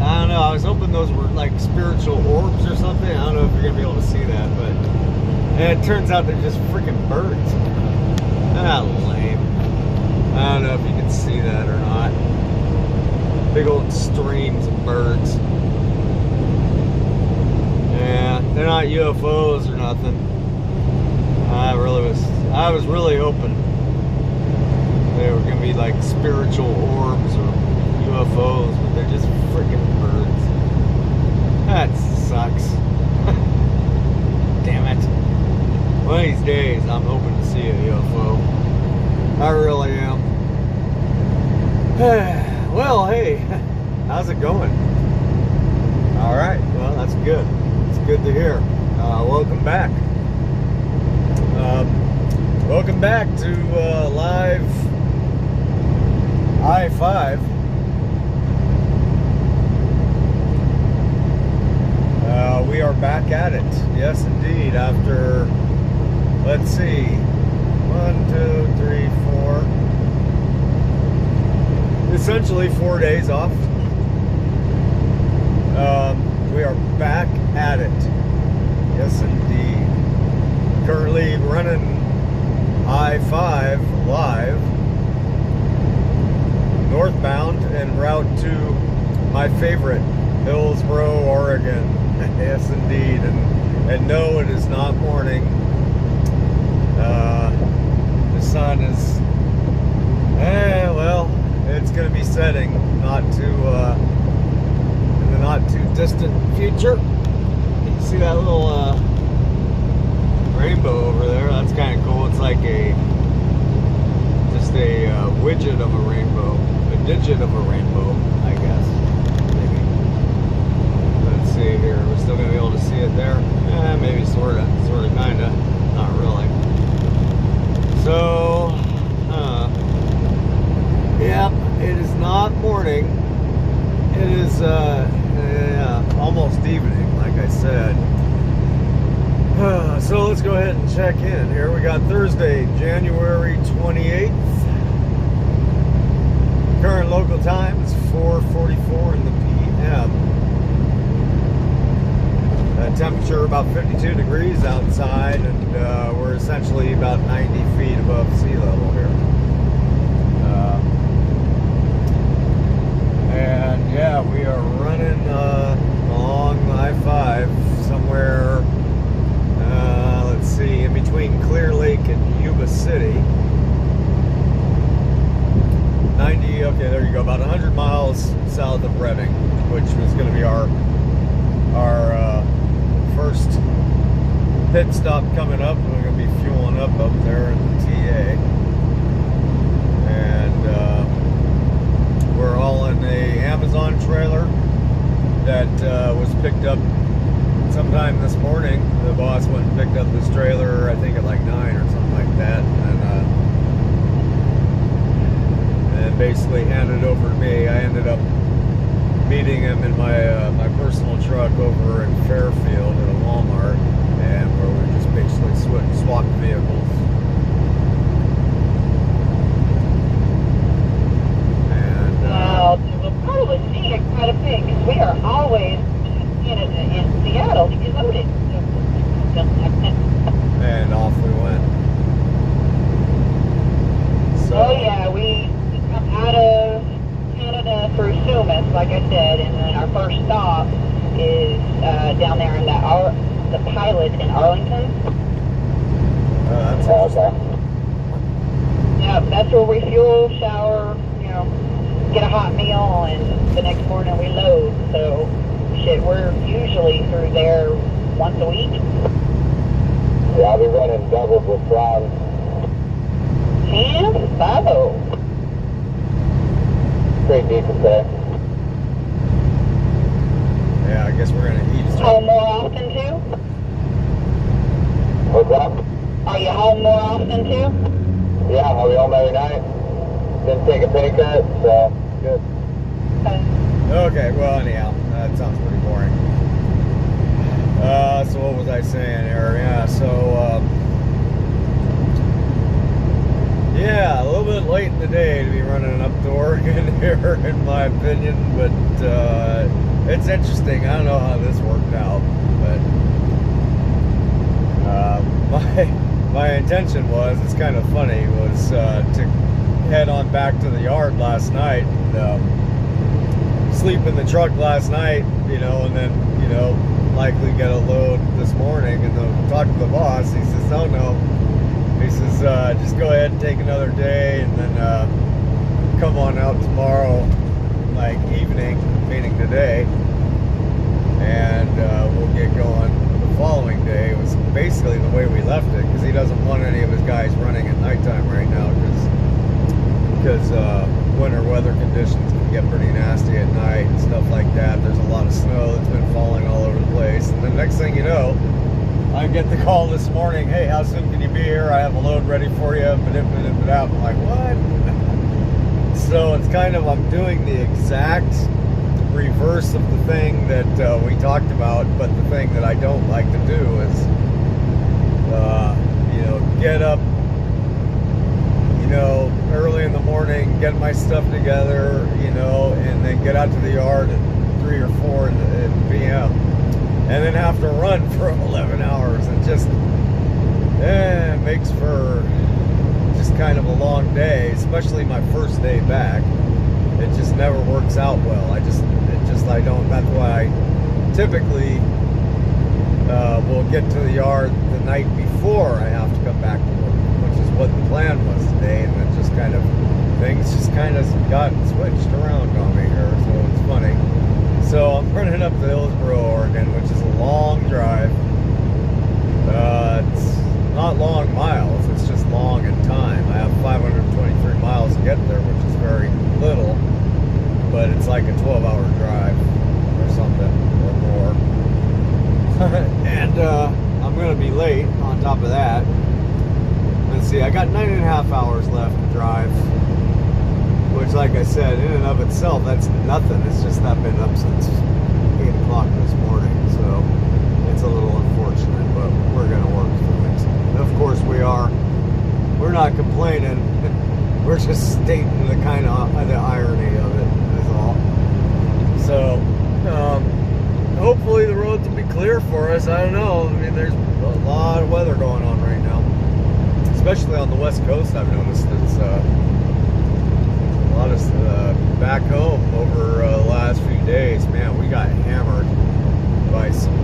I don't know. I was hoping those were like spiritual orbs or something. I don't know if you're gonna be able to see that, but it turns out they're just freaking birds. Ah, lame. I don't know if you can see that or not. Big old streams of birds. Yeah, they're not UFOs or nothing. I was really hoping they were gonna be like spiritual orbs or UFOs, but they're just freaking birds. That sucks. Damn it. One of these days, I'm hoping to see a UFO. I really am. Well, hey, how's it going? All right, well, that's good. It's good to hear. Welcome back. Welcome back to live I-5. We are back at it. Yes, indeed. After, let's see, 1, 2, 3, 4. Essentially 4 days off. We are back at it. Yes, indeed. Currently running I-5 live northbound en route to my favorite, Hillsboro, Oregon. Yes, indeed. And no, it is not morning. The sun is, well, it's going to be setting in the not too distant future. You see that little rainbow over there? That's kind of cool. It's like just a widget of a rainbow, a digit of a rainbow, I guess. Maybe. Let's see here. We're still gonna be able to see it there. Maybe sorta, kinda. Not really. So, yeah, it is not morning. It is almost evening, like I said. So let's go ahead and check in here. We got Thursday, January 28th. Current local time is 4:44 in the p.m. Temperature about 52 degrees outside, and we're essentially about 90 feet above sea level here. And yeah, we are running along I-5 somewhere, let's see, in between Clear Lake and Yuba City. 90, okay, there you go, about 100 miles south of Redding, which was going to be our first pit stop coming up. We're going to be fueling up there in the TA. And we're all in a Amazon trailer that was picked up sometime this morning. The boss went and picked up this trailer, I think at like 9 or something like that, and basically handed it over to me. I ended up meeting him in my personal truck over in Fairfield at a Walmart, and where we just basically swapped vehicles. And we'll probably see it quite a bit, because we are always in Seattle to get loaded. And off we went. So, oh yeah, we come out of Canada through Sumas, like I said, and then our first stop is down there in the Pilot in Arlington. That's awesome. Yeah, that's where we fuel, shower, get a hot meal, and the next morning we load. So, shit, we're usually through there once a week. Yeah, I'll be running doubles with Ron. 10-5-0. Pretty decent there. Yeah, I guess we're gonna eat. Home more often too? What's up? Are you home more often too? Yeah, I'll be home every night. Didn't take a pay cut, so good. Okay, well anyhow, that sounds pretty boring. So what was I saying here? Yeah, so yeah, a little bit late in the day to be running up to Oregon here, in my opinion, but it's interesting. I don't know how this worked out, but my intention was, it's kind of funny, was to head on back to the yard last night, and, sleep in the truck last night, you know, and then, you know, likely get a load this morning, and then talk to the boss. He says, oh no, he says, just go ahead and take another day, and then come on out tomorrow, like evening, meaning today, and we'll get going the following day. It was basically the way we left it, because he doesn't want any of his guys running at nighttime right now, because winter weather conditions can get pretty nasty at night and stuff like that. There's a lot of snow that's been falling all over the place, and the next thing you know, I get the call this morning, hey, how soon can you be here? I have a load ready for you. I'm like, what? So it's kind of, I'm doing the exact reverse of the thing that we talked about, but the thing that I don't like to do is, you know, get up, you know, early in the morning, get my stuff together, you know, and then get out to the yard at 3 or 4 in p.m. and then have to run for 11 hours. It just makes for just kind of a long day, especially my first day back. It just never works out well. I don't, that's why I typically will get to the yard the night before I have to come back to work, which is what the plan was today, and then just kind of, things just kind of got switched around on me here, so it's funny. So I'm running up to Hillsboro, Oregon, which is a long drive. It's not long miles, it's just long in time. I have 523 miles to get there, which is very little, but it's like a 12-hour drive or something, or more. And I'm going to be late on top of that. Let's see, I got 9.5 hours left to drive, which, like I said, in and of itself, that's nothing. It's just I've been up since 8 o'clock this morning, so it's a little unfortunate, but we're going to work through it. And of course, we're not complaining. We're just stating the kind of the irony of it, is all. So, hopefully the roads will be clear for us. I don't know. I mean, there's a lot of weather going on right now, especially on the West Coast. I've noticed it's a lot of back home over the last few days. Man, we got hammered by some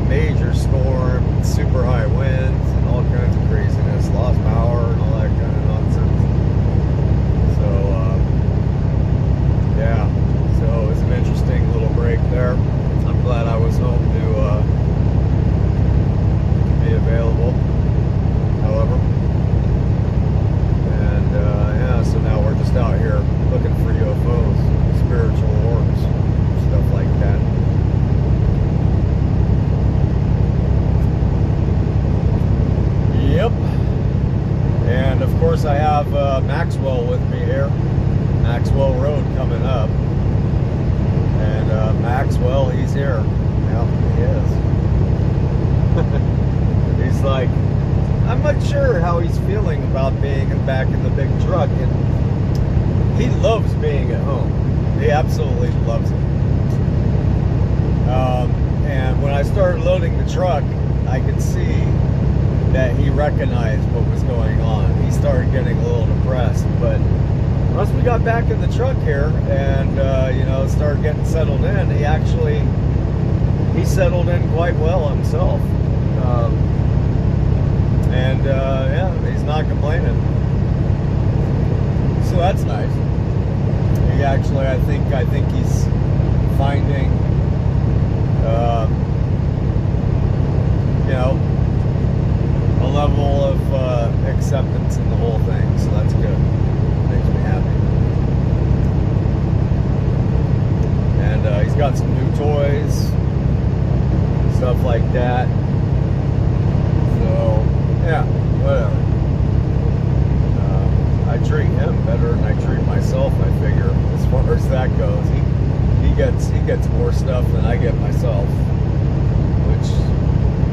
major storm, super high winds, and all kinds of craziness. Lost power and all that kind of nonsense. So, yeah. So it was an interesting little break there. I'm glad I was home to be available, however. And yeah, so now we're just out here looking for UFOs, spiritual orbs, stuff like that. Yep. And of course I have Maxwell with me here. Maxwell Road coming up. And Maxwell, he's here. Yep, he is. He's like, I'm not sure how he's feeling about being back in the big truck. And he loves being at home. He absolutely loves it. And when I started loading the truck, I could see that he recognized what was going on. He started getting a little depressed, but once we got back in the truck here and you know, started getting settled in, he settled in quite well himself, and yeah, he's not complaining, so that's nice. He actually, I think he's finding you know, a level of acceptance in the whole thing, so that's good. Makes me happy. And he's got some new toys, stuff like that. So yeah, whatever. I treat him better than I treat myself, I figure, as far as that goes. He gets more stuff than I get myself, which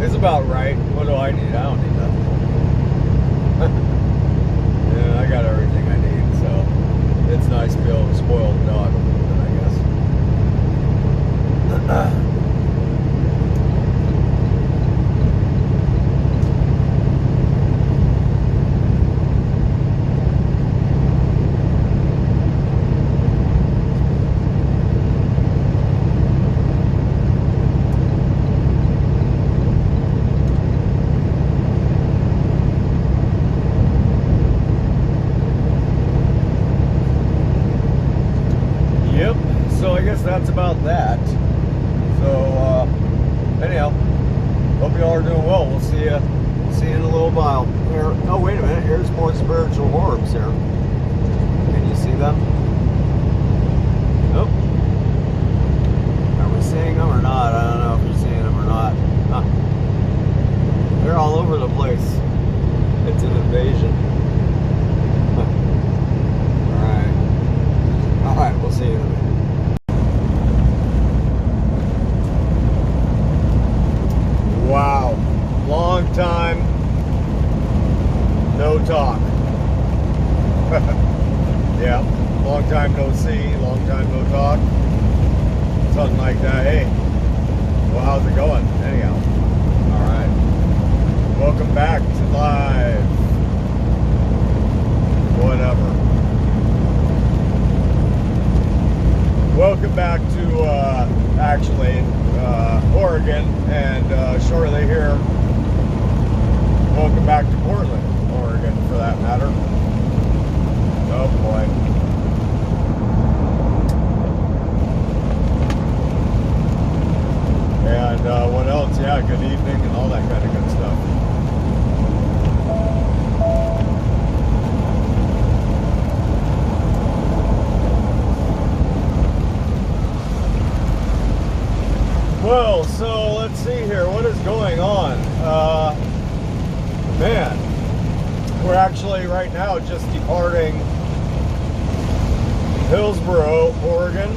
is about right. What do I need? I don't need nothing. Yeah, I got everything I need, so it's nice to be able to spoil the dog a little bit, I guess. Yep, so I guess that's about that. So, anyhow, hope you all are doing well. We'll see you in a little while. Here, oh, wait a minute. Here's more spiritual orbs here. Can you see them? Nope. Are we seeing them or not? I don't know if you're seeing them or not. Huh. They're all over the place. It's an invasion. All right, we'll see you in a minute. Wow, long time no talk. Yeah, long time no see, long time no talk. Something like that. Hey, well, how's it going? Anyhow, all right. Welcome back to live. Whatever. Welcome back to actually Oregon, and shortly here, welcome back to Portland, Oregon, for that matter. Oh boy. And what else? Yeah, good evening and all that kind of good stuff. Well, so let's see here. What is going on? Man, we're actually right now just departing Hillsboro, Oregon.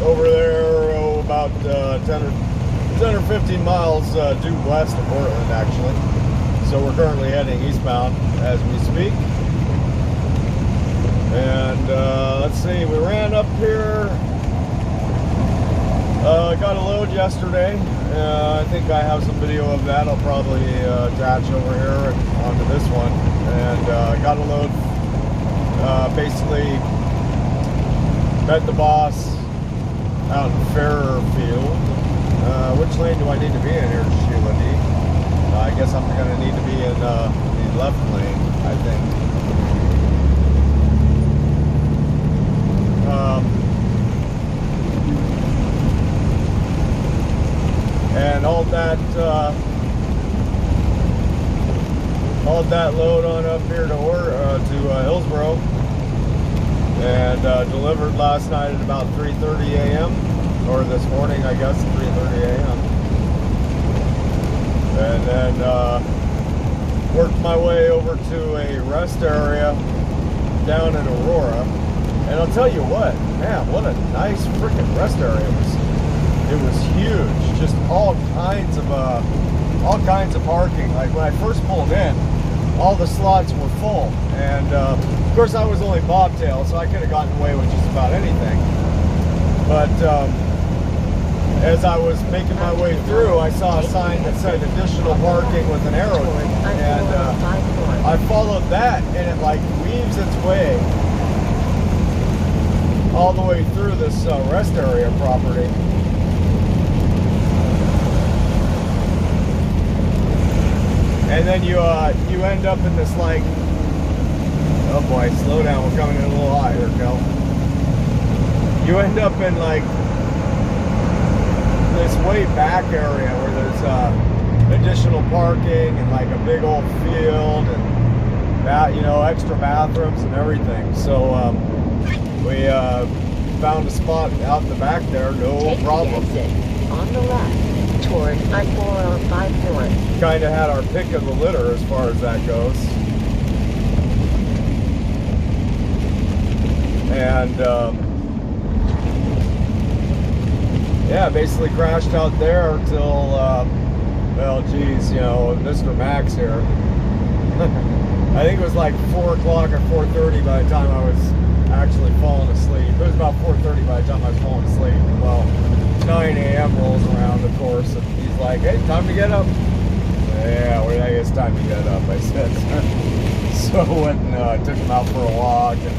Over there, about 10 or 15 miles due west of Portland, actually. So we're currently heading eastbound as we speak. And let's see, we ran up here. Got a load yesterday. I think I have some video of that. I'll probably attach over here and onto this one. And got a load. Basically, met the boss out in Fairfield. Which lane do I need to be in here, Sheila D? I guess I'm going to need to be in the left lane, I think. And all that load on up here to Hillsboro, and delivered last night at about 3:30 a.m. or this morning, I guess 3:30 a.m. And then worked my way over to a rest area down in Aurora. And I'll tell you what, man, what a nice freaking rest area it was. It was huge, just all kinds of parking. Like when I first pulled in, all the slots were full, and of course I was only bobtail, so I could have gotten away with just about anything. But as I was making my way through, I saw a sign that said additional parking with an arrow, and I followed that, and it like weaves its way all the way through this rest area property. And then you end up in this like, oh boy, slow down, we're coming in a little hot here, Kel. You end up in like this way back area where there's additional parking and like a big old field and that, you know, extra bathrooms and everything. So we found a spot out in the back there, no problem. On the left. Toward I-5 north. Kind of had our pick of the litter as far as that goes. And yeah, basically crashed out there till, well, geez, you know, Mr. Max here. I think it was like 4 o'clock or 4:30 by the time I was actually falling asleep. It was about 4:30 by the time I was falling asleep. Well, 9 a.m. rolls around, of course, and he's like, hey, time to get up. Yeah, well, I guess time to get up, I said. So I went and took him out for a walk and,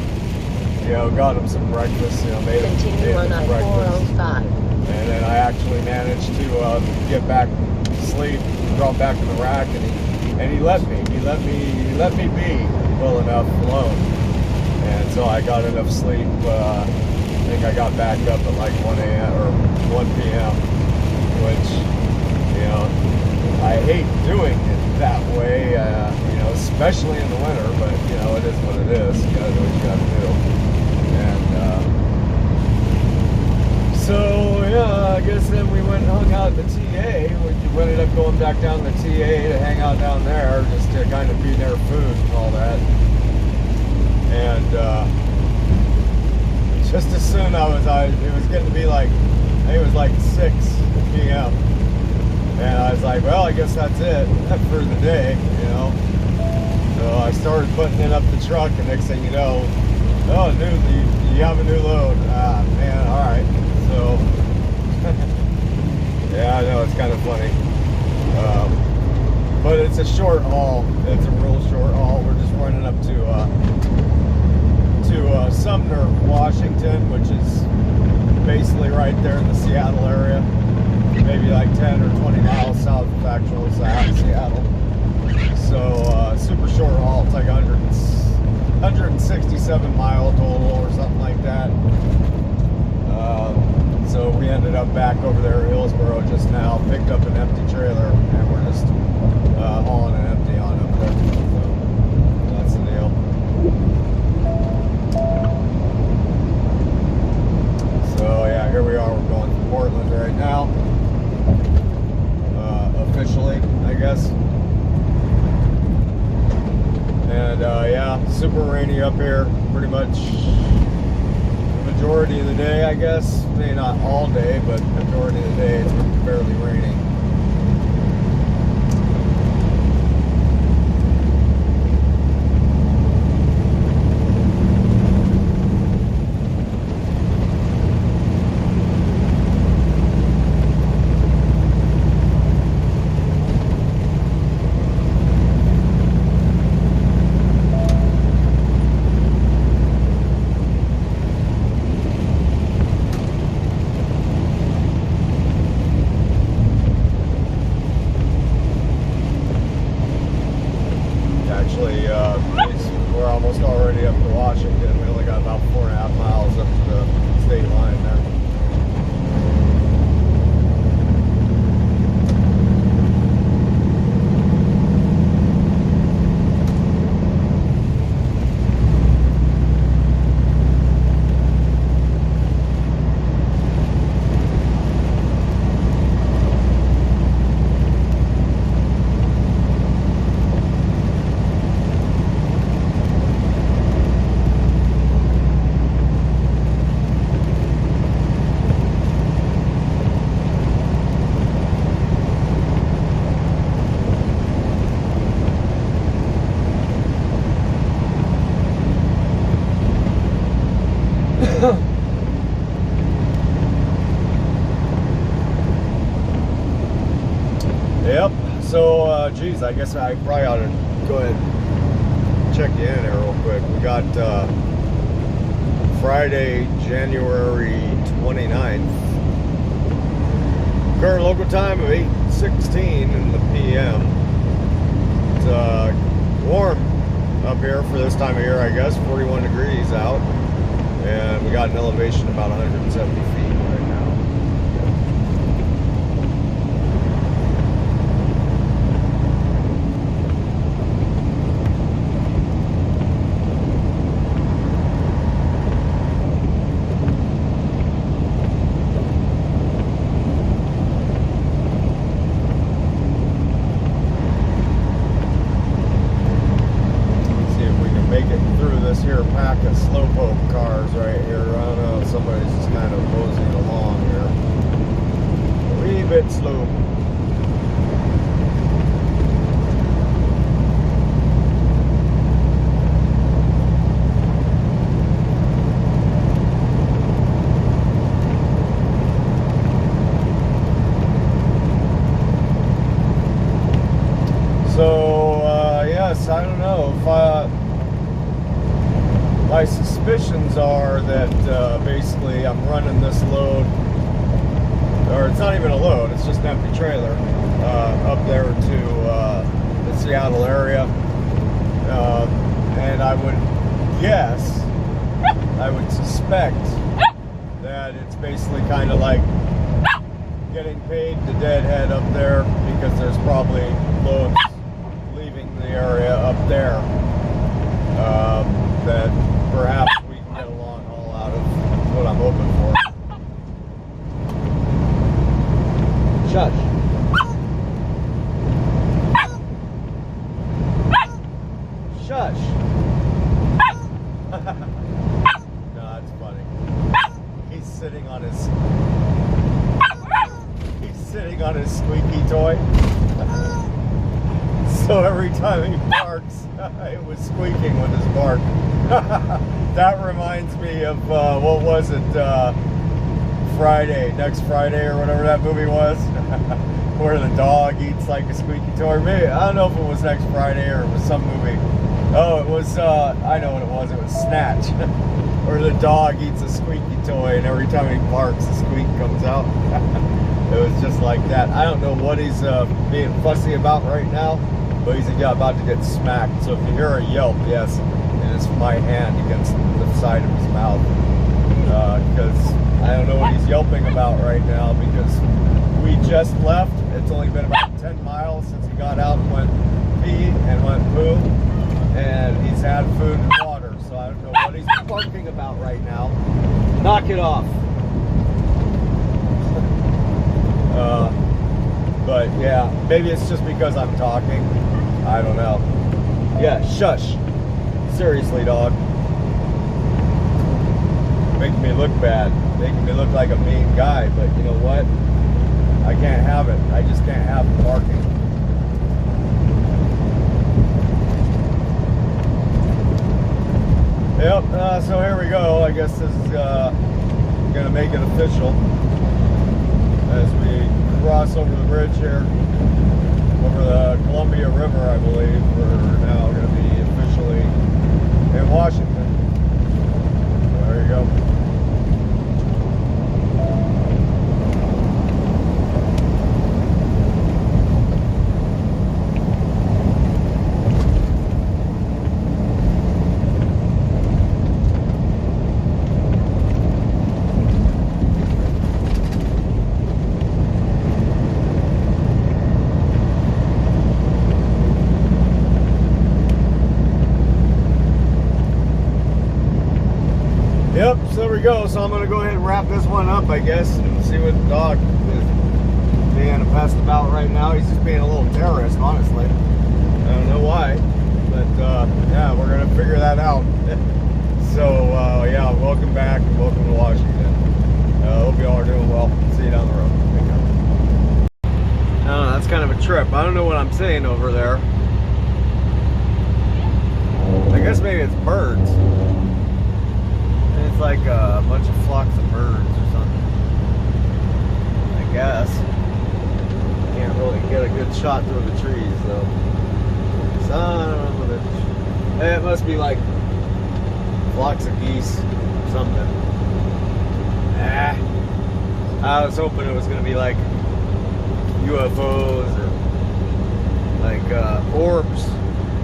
you know, got him some breakfast, you know, made him some breakfast. And then I actually managed to get back to sleep, drop back in the rack, and he let me. He let me be well enough alone. And so I got enough sleep, I think I got back up at like 1 a.m. or 1 p.m., which, you know, I hate doing it that way, you know, especially in the winter, but, you know, it is what it is. You gotta do what you gotta do. And, so, yeah, I guess then we went and hung out at the TA. We ended up going back down to the TA to hang out down there, just to kind of be near food and all that. And, just as soon it was getting to be like, I think it was like 6 p.m. And I was like, well, I guess that's it for the day, you know. So I started putting it up the truck, and next thing you know, oh, you have a new load. Ah, man, all right. So, yeah, I know, it's kind of funny. But it's a short haul. It's a real short haul. We're just running up to Sumner, Washington, which is basically right there in the Seattle area. Maybe like 10 or 20 miles south of actual Seattle. So, super short haul. It's like 167 mile total or something like that. So we ended up back over there at Hillsboro just now, picked up an empty trailer, and we're just hauling it empty on up there. So that's the deal. So yeah, here we are. We're going to Portland right now. Officially, I guess. And yeah, super rainy up here, pretty much majority of the day, I guess. Maybe not all day, but majority of the day it's barely raining. We're almost already up to Washington. We only got about 4.5 miles up to the state line there. Yep. So, geez, I guess I probably ought to go ahead and check you in there real quick. We got Friday, January 29th. Current local time of 8:16 in the p.m. It's warm up here for this time of year, I guess. 41 degrees out. And we got an elevation about 170 feet right now. Make it through this here pack of slowpoke cars right here. I don't know, somebody's just kind of moseying along here. A wee bit slow. So, yes, I don't know if my suspicions are that basically I'm running this load, or it's not even a load, it's just an empty trailer, up there to the Seattle area. And I would guess, I would suspect that it's basically kind of like getting paid to deadhead up there because there's probably loads leaving the area up there that perhaps we can get a long haul out of. That's what I'm hoping for. Shush. Shush. No, that's funny. He's sitting on his squeaky toy. So every time he barks, it was squeaking with his bark. That reminds me of what was it? Next Friday or whatever that movie was, where the dog eats like a squeaky toy. Maybe, I don't know if it was Next Friday or it was some movie. Oh, it was, I know what it was. It was Snatch, where the dog eats a squeaky toy and every time he barks, the squeak comes out. It was just like that. I don't know what he's being fussy about right now, but he's about to get smacked. So if you hear a yelp, yes, it is my hand against the side of his mouth. Because I don't know what he's yelping about right now, because we just left. It's only been about 10 miles since he got out and went pee and went poo, and he's had food and water, so I don't know what he's barking about right now. Knock it off. But yeah, maybe it's just because I'm talking. I don't know. Yeah, shush. Seriously, dog. Making me look bad. Making me look like a mean guy, but you know what? I can't have it. I just can't have the barking. Yep, so here we go. I guess this is going to make it official as we cross over the bridge here, over the Columbia River, I believe. We're now going to be officially in Washington. So there you go. Yep, so there we go. So I'm going to go ahead and wrap this one up, I guess, and see what the dog is being a pest about right now. He's just being a little terrorist, honestly. I don't know why, but yeah, we're going to figure that out. So yeah, welcome back and welcome to Washington. Hope you all are doing well. See you down the road. I don't know, that's kind of a trip. I don't know what I'm saying over there. I guess maybe it's birds. It's like a bunch of flocks of birds or something, I guess. Can't really get a good shot through the trees though. So I don't know, but it must be like flocks of geese or something. I was hoping it was going to be like UFOs or like orbs,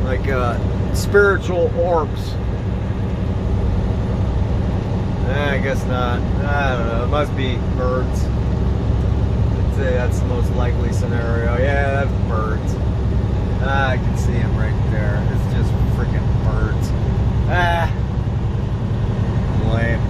like spiritual orbs. I guess not. I don't know. It must be birds. I'd say that's the most likely scenario. Yeah, that's birds. I can see them right there. It's just freaking birds. Lame.